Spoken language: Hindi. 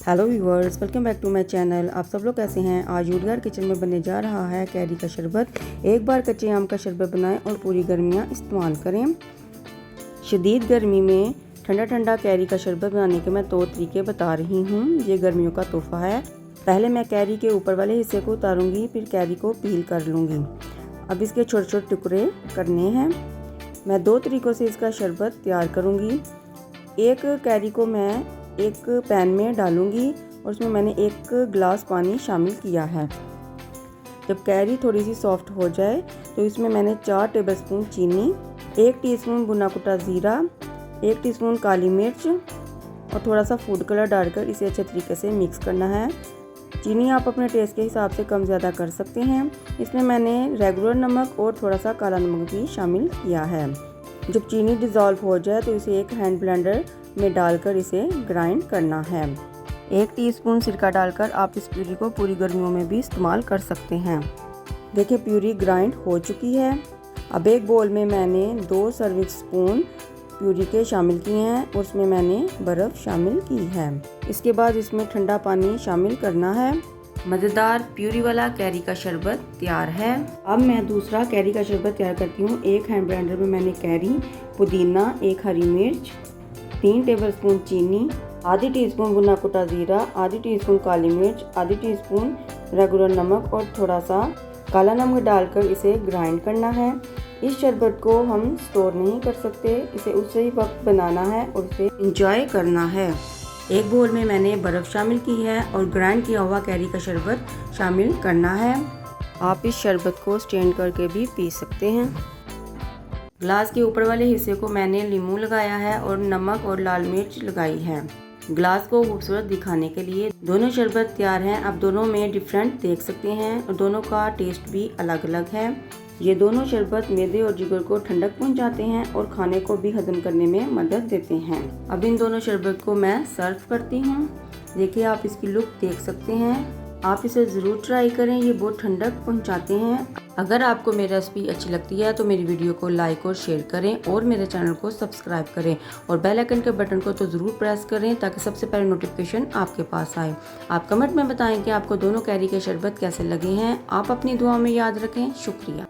Hello viewers, welcome back to my channel. आप सब लोग कैसे हैं। आज यूडीआर किचन में बनने जा रहा है कैरी का शरबत। एक बार कच्चे आम का शरबत बनाएं और पूरी गर्मियां इस्तेमाल करें। शदीद गर्मी में ठंडा ठंडा कैरी का शरबत बनाने के मैं 2 तरीके बता रही हूँ। ये गर्मियों का तोहफा है। पहले मैं कैरी के ऊपर वाले हिस्से को उतारूँगी, फिर कैरी को पील कर लूँगी। अब इसके छोटे छोटे टुकड़े करने हैं। मैं 2 तरीक़ों से इसका शरबत तैयार करूँगी। एक कैरी को मैं एक पैन में डालूंगी और उसमें मैंने 1 गिलास पानी शामिल किया है। जब कैरी थोड़ी सी सॉफ्ट हो जाए तो इसमें मैंने 4 टेबलस्पून चीनी, 1 टीस्पून भुना कुटा ज़ीरा, 1 टीस्पून काली मिर्च और थोड़ा सा फूड कलर डालकर इसे अच्छे तरीके से मिक्स करना है। चीनी आप अपने टेस्ट के हिसाब से कम ज़्यादा कर सकते हैं। इसमें मैंने रेगुलर नमक और थोड़ा सा काला नमक भी शामिल किया है। जब चीनी डिज़ोल्व हो जाए तो इसे एक हैंड ब्लेंडर में डालकर इसे ग्राइंड करना है। 1 टीस्पून सिरका डालकर आप इस प्यूरी को पूरी गर्मियों में भी इस्तेमाल कर सकते हैं। देखिए प्यूरी ग्राइंड हो चुकी है। अब एक बोल में मैंने 2 सर्विंग स्पून प्यूरी के शामिल किए हैं और उसमें मैंने बर्फ़ शामिल की है। इसके बाद इसमें ठंडा पानी शामिल करना है। मज़ेदार प्यूरी वाला कैरी का शरबत तैयार है। अब मैं दूसरा कैरी का शरबत तैयार करती हूँ। एक हैंड ब्लेंडर में मैंने कैरी, पुदीना, 1 हरी मिर्च, 3 टेबलस्पून चीनी, आधी टीस्पून भुना कुटा ज़ीरा, आधी टीस्पून काली मिर्च, आधी टीस्पून रेगुलर नमक और थोड़ा सा काला नमक डालकर इसे ग्राइंड करना है। इस शरबत को हम स्टोर नहीं कर सकते, इसे उसी वक्त बनाना है और इसे इंजॉय करना है। एक बोल में मैंने बर्फ़ शामिल की है और ग्राइंड किया हुआ कैरी का शरबत शामिल करना है। आप इस शरबत को स्ट्रेन करके भी पी सकते हैं। ग्लास के ऊपर वाले हिस्से को मैंने नींबू लगाया है और नमक और लाल मिर्च लगाई है, ग्लास को खूबसूरत दिखाने के लिए। दोनों शरबत तैयार हैं। आप दोनों में डिफरेंट देख सकते हैं और दोनों का टेस्ट भी अलग अलग है। ये दोनों शरबत मैदे और जिगर को ठंडक पहुंचाते हैं और खाने को भी हजम करने में मदद देते हैं। अब इन दोनों शरबत को मैं सर्व करती हूँ। देखिए आप इसकी लुक देख सकते हैं। आप इसे ज़रूर ट्राई करें, ये बहुत ठंडक पहुंचाते हैं। अगर आपको मेरी रेसिपी अच्छी लगती है तो मेरी वीडियो को लाइक और शेयर करें और मेरे चैनल को सब्सक्राइब करें और बेल आइकन के बटन को तो ज़रूर प्रेस करें ताकि सबसे पहले नोटिफिकेशन आपके पास आए। आप कमेंट में बताएं कि आपको दोनों कैरी के शरबत कैसे लगे हैं। आप अपनी दुआ में याद रखें। शुक्रिया।